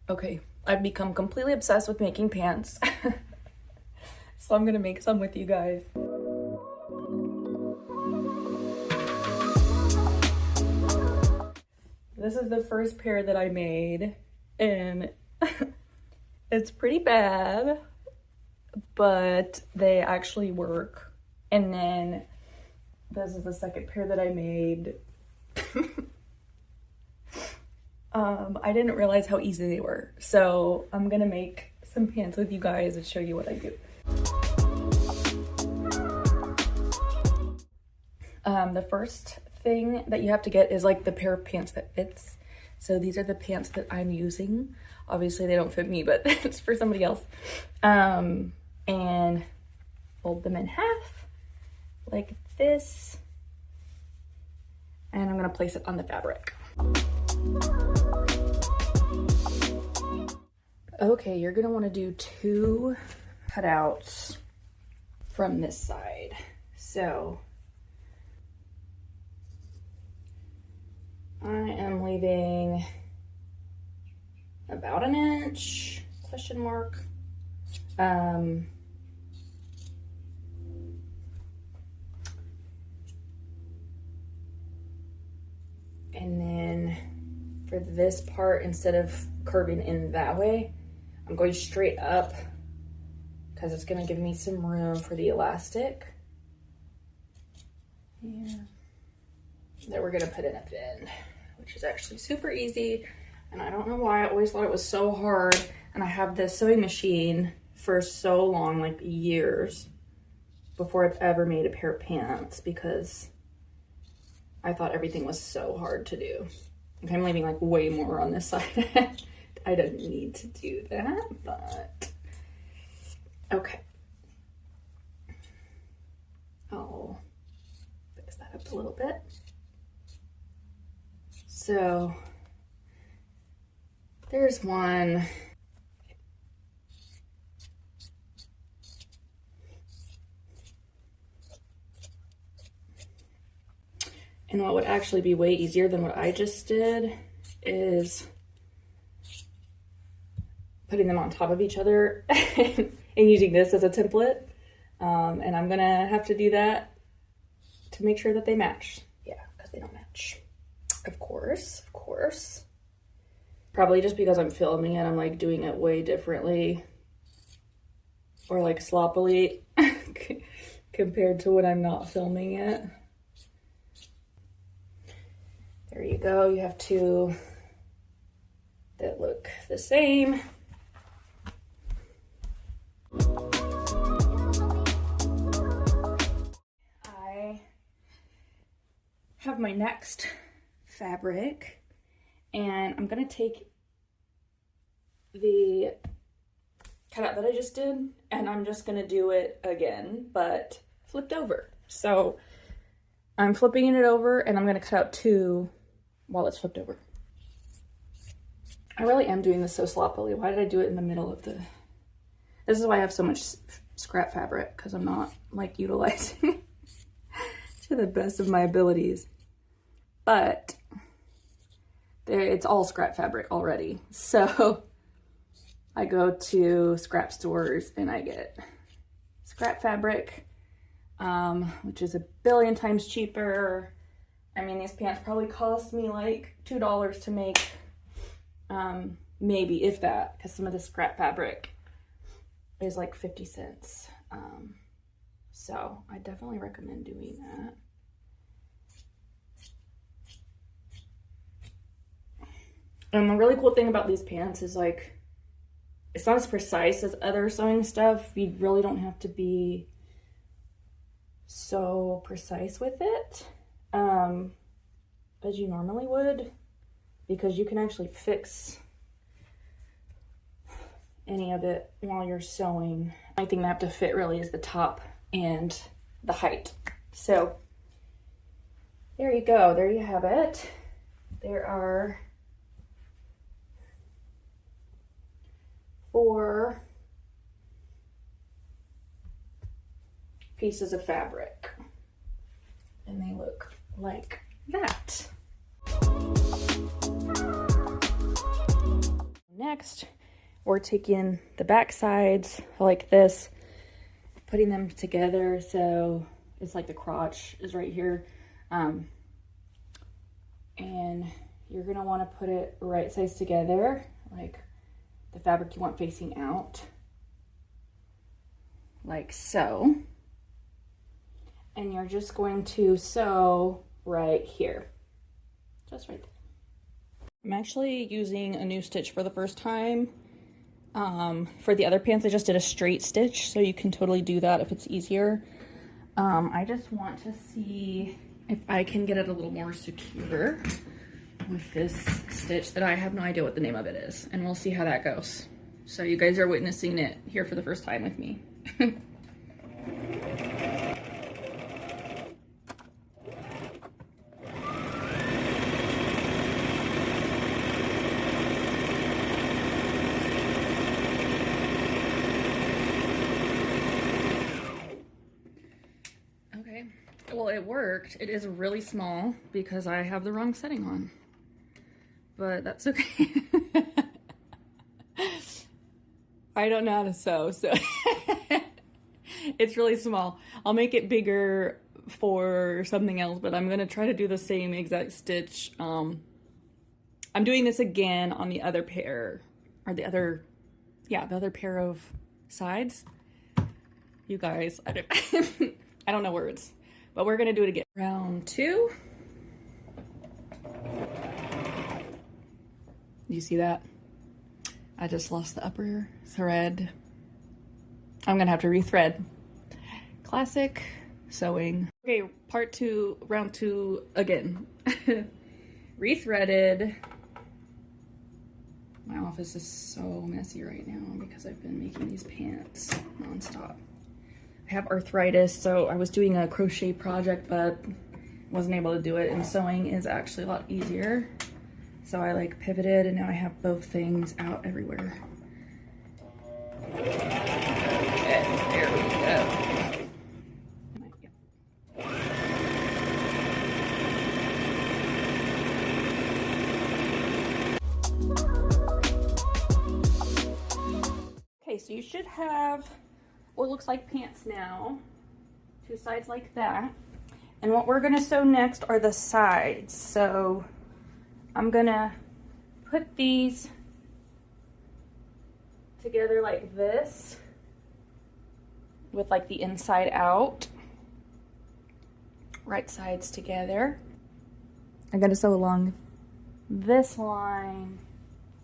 Okay, I've become completely obsessed with making pants. So I'm gonna make some with you guys. This is the first pair that I made, and it's pretty bad, but they actually work. And then this is the second pair that I made. I didn't realize how easy they were. So I'm gonna make some pants with you guys and show you what I do. The first thing that you have to get is like the pair of pants that fits. So these are the pants that I'm using. Obviously they don't fit me, but it's for somebody else. And fold them in half like this. And I'm gonna place it on the fabric. Okay, you're gonna wanna do 2 cutouts from this side. So I am leaving about an inch, question mark. And then for this part, instead of curving in that way, I'm going straight up because it's gonna give me some room for the elastic. Yeah. That we're gonna put in at the end, which is actually super easy. And I don't know why I always thought it was so hard. And I have this sewing machine for so long, like years, before I've ever made a pair of pants, because I thought everything was so hard to do. Okay, I'm leaving like way more on this side. I didn't need to do that, but okay. I'll fix that up a little bit. So there's one. And what would actually be way easier than what I just did is putting them on top of each other and using this as a template. And I'm gonna have to do that to make sure that they match. Yeah, because they don't match. Of course. Probably just because I'm filming it, I'm like doing it way differently or like sloppily compared to when I'm not filming it. There you go. You have 2 that look the same. I have my next fabric, and I'm gonna take the cutout that I just did, and I'm just gonna do it again, but flipped over. So I'm flipping it over, and I'm gonna cut out 2 while it's flipped over. I really am doing this so sloppily. Why did I do it in the middle of the... This is why I have so much scrap fabric, because I'm not like utilizing it to the best of my abilities. But it's all scrap fabric already. So I go to scrap stores and I get scrap fabric, which is 1,000,000,000 times cheaper. I mean, these pants probably cost me like $2 to make, maybe if that, because some of the scrap fabric is like 50 cents. So I definitely recommend doing that. And the really cool thing about these pants is like, it's not as precise as other sewing stuff. You really don't have to be so precise with it as you normally would, because you can actually fix any of it while you're sewing. The only thing that have to fit really is the top and the height. So there you go. There you have it. There are 4 pieces of fabric, and they look like that. next, we're taking the back sides like this, putting them together so it's like the crotch is right here. And you're gonna wanna put it right sides together, like the fabric you want facing out, like so. And you're just going to sew right here, just right there. I'm actually using a new stitch for the first time. For the other pants, I just did a straight stitch, so you can totally do that if it's easier. I just want to see if I can get it a little more secure with this stitch that I have no idea what the name of it is, and we'll see how that goes. So you guys are witnessing it here for the first time with me. Okay, well, it worked. It is really small because I have the wrong setting on, but that's okay. I don't know how to sew, so it's really small. I'll make it bigger for something else, but I'm gonna try to do the same exact stitch. I'm doing this again on the other pair, or the other pair of sides. You guys, I don't know words, but we're gonna do it again. Round 2. You see that? I just lost the upper thread. I'm gonna have to rethread. Classic sewing. Okay, part 2, round 2 again. Rethreaded. My office is so messy right now because I've been making these pants nonstop. I have arthritis, so I was doing a crochet project, but wasn't able to do it, and sewing is actually a lot easier. So I like pivoted, and now I have both things out everywhere. Okay, there we go. Okay, so you should have what looks like pants now. 2 sides like that. And what we're gonna sew next are the sides. So I'm gonna put these together like this with like the inside out, right sides together. I'm gonna sew along this line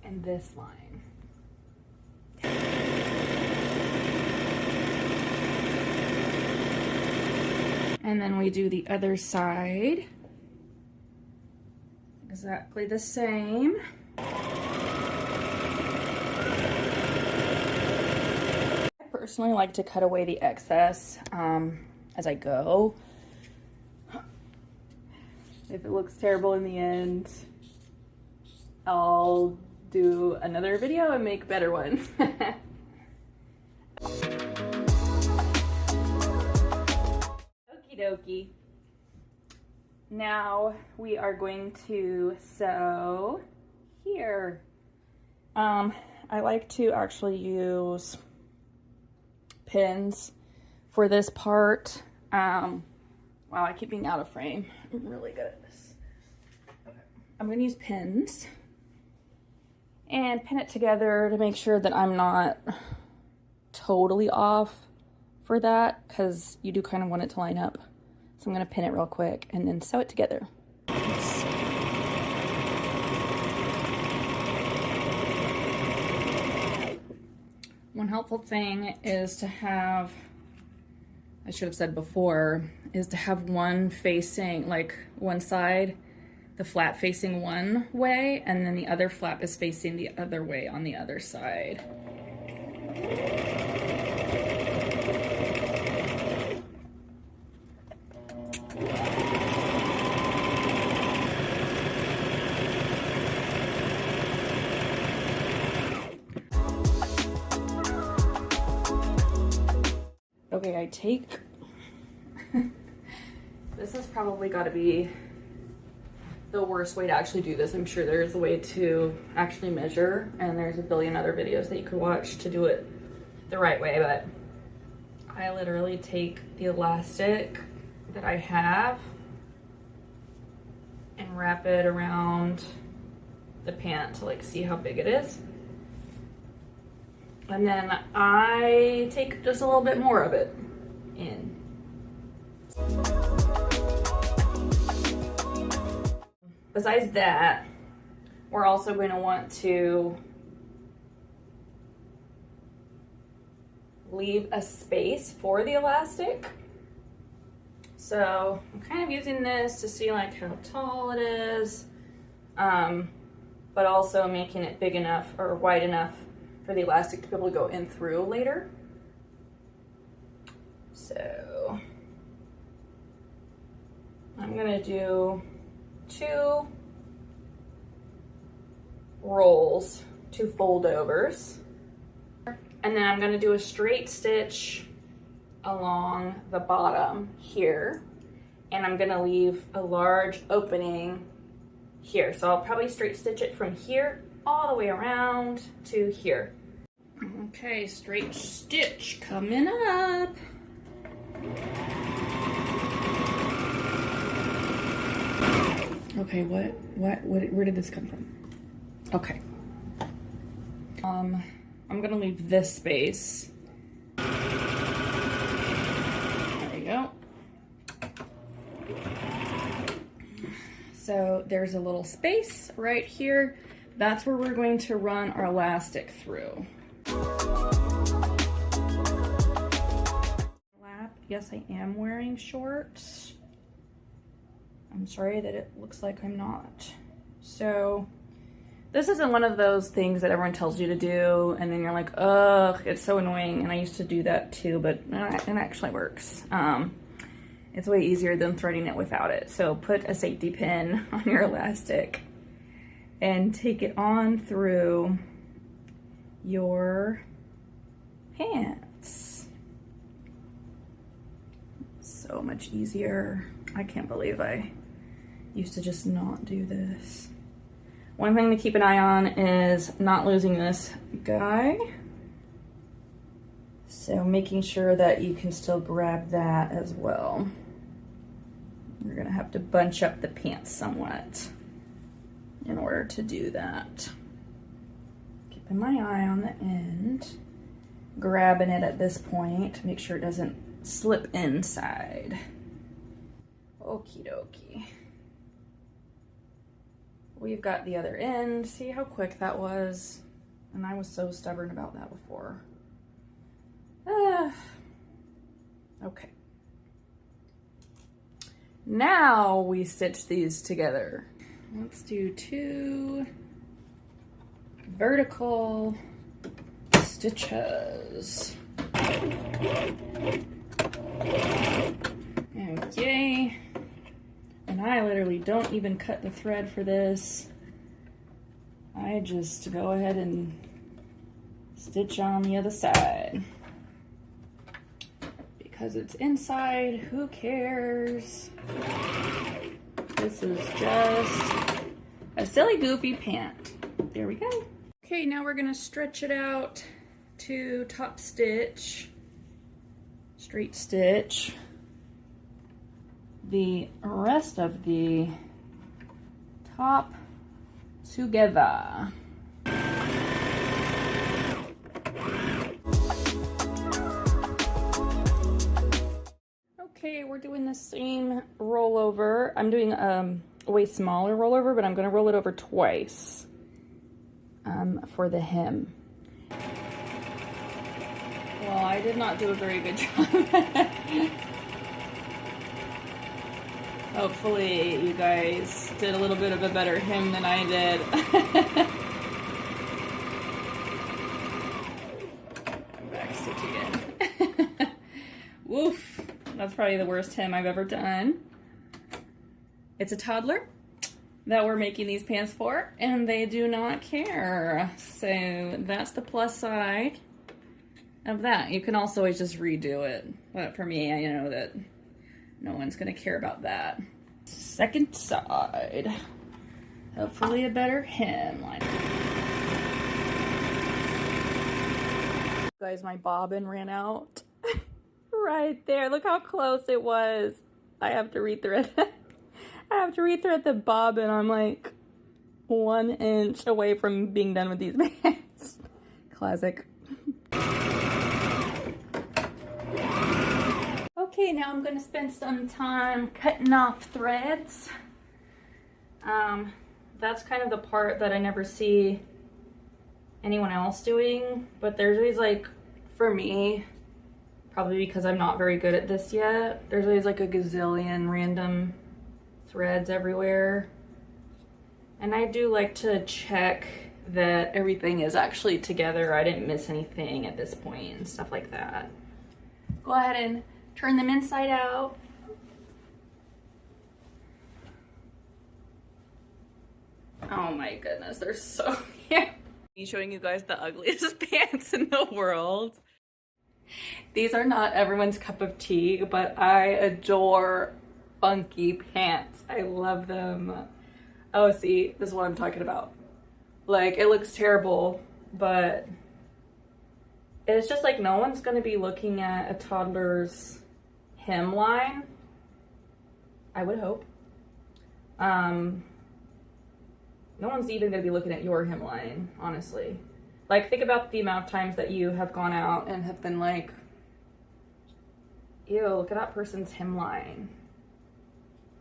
and this line. And then we do the other side. Exactly the same. I personally like to cut away the excess as I go. If it looks terrible in the end, I'll do another video and make better ones. Okie dokie. Now we are going to sew here. I like to actually use pins for this part. Wow, I keep being out of frame. I'm really good at this. Okay. I'm gonna use pins and pin it together to make sure that I'm not totally off for that, because you do kind of want it to line up. So I'm gonna pin it real quick and then sew it together. One helpful thing is to have, I should have said before, is to have one facing, like one side, the flap facing one way, and then the other flap is facing the other way on the other side. Okay, I take, this has probably got to be the worst way to actually do this. I'm sure there's a way to actually measure, and there's a billion other videos that you could watch to do it the right way, but I literally take the elastic that I have and wrap it around the pant to like see how big it is. And then I take just a little bit more of it in. Besides that, we're also going to want to leave a space for the elastic. So I'm kind of using this to see like how tall it is, but also making it big enough or wide enough for the elastic to be able to go in through later. So I'm gonna do 2 rolls, 2 fold overs, and then I'm gonna do a straight stitch along the bottom here, and I'm gonna leave a large opening here. So I'll probably straight stitch it from here all the way around to here. Okay, straight stitch coming up. Okay, where did this come from? Okay. I'm gonna leave this space. There you go. So there's a little space right here. That's where we're going to run our elastic through. Yes, I am wearing shorts. I'm sorry that it looks like I'm not. So this isn't one of those things that everyone tells you to do and then you're like, ugh, it's so annoying. And I used to do that too, but it actually works. It's way easier than threading it without it. So put a safety pin on your elastic and take it on through your pants. So much easier. I can't believe I used to just not do this. One thing to keep an eye on is not losing this guy. So making sure that you can still grab that as well. You're gonna have to bunch up the pants somewhat in order to do that. Keeping my eye on the end, grabbing it at this point, make sure it doesn't slip inside. Okie dokie. We've got the other end. See how quick that was? And I was so stubborn about that before. Okay. Now we stitch these together. Let's do 2 vertical stitches. Okay. And I literally don't even cut the thread for this. I just go ahead and stitch on the other side. Because it's inside, who cares? This is just a silly goofy pant. There we go. Okay, now we're gonna stretch it out to top stitch, straight stitch the rest of the top together. Okay, we're doing the same rollover. I'm doing a way smaller rollover, but I'm going to roll it over twice for the hem. Well, I did not do a very good job. Hopefully you guys did a little bit of a better hem than I did. Backstitch again. Woof. That's probably the worst hem I've ever done. It's a toddler that we're making these pants for, and they do not care. So that's the plus side of that. You can also always just redo it. But for me, I know that no one's gonna care about that. Second side. Hopefully a better hemline. Guys, my bobbin ran out. Right there. Look how close it was. I have to rethread it. I have to rethread the bobbin. I'm like 1 inch away from being done with these bands. Classic. Okay, now I'm gonna spend some time cutting off threads. That's kind of the part that I never see anyone else doing, but there's always like, for me, probably because I'm not very good at this yet, there's always like a gazillion random threads everywhere. And I do like to check that everything is actually together. I didn't miss anything at this point and stuff like that. Go ahead and turn them inside out. Oh my goodness, they're so cute. Me showing you guys the ugliest pants in the world. These are not everyone's cup of tea, but I adore funky pants. I love them. Oh, see, this is what I'm talking about. Like, it looks terrible, but it's just like no one's gonna be looking at a toddler's hemline. I would hope. No one's even gonna be looking at your hemline, honestly. Like, think about the amount of times that you have gone out and have been like, ew, look at that person's hemline.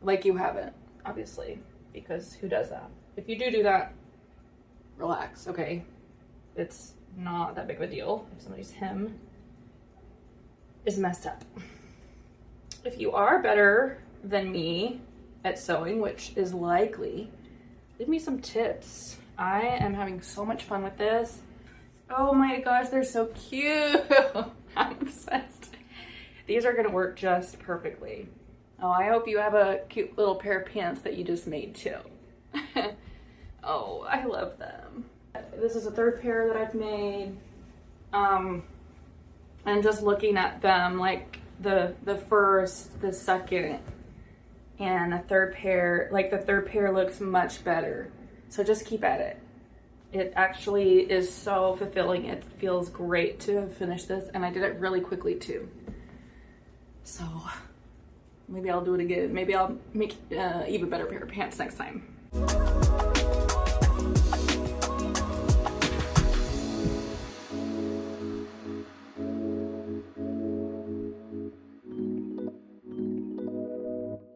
Like, you haven't, obviously, because who does that? If you do that, relax, okay? It's not that big of a deal if somebody's hem is messed up. If you are better than me at sewing, which is likely, leave me some tips. I am having so much fun with this. Oh my gosh, they're so cute. I'm obsessed. These are gonna work just perfectly. Oh, I hope you have a cute little pair of pants that you just made too. Oh, I love them. This is a third pair that I've made. And just looking at them, like the first, the second, and the third pair, like the third pair looks much better. So just keep at it. It actually is so fulfilling. It feels great to have finished this, and I did it really quickly too. So maybe I'll do it again. Maybe I'll make even better pair of pants next time.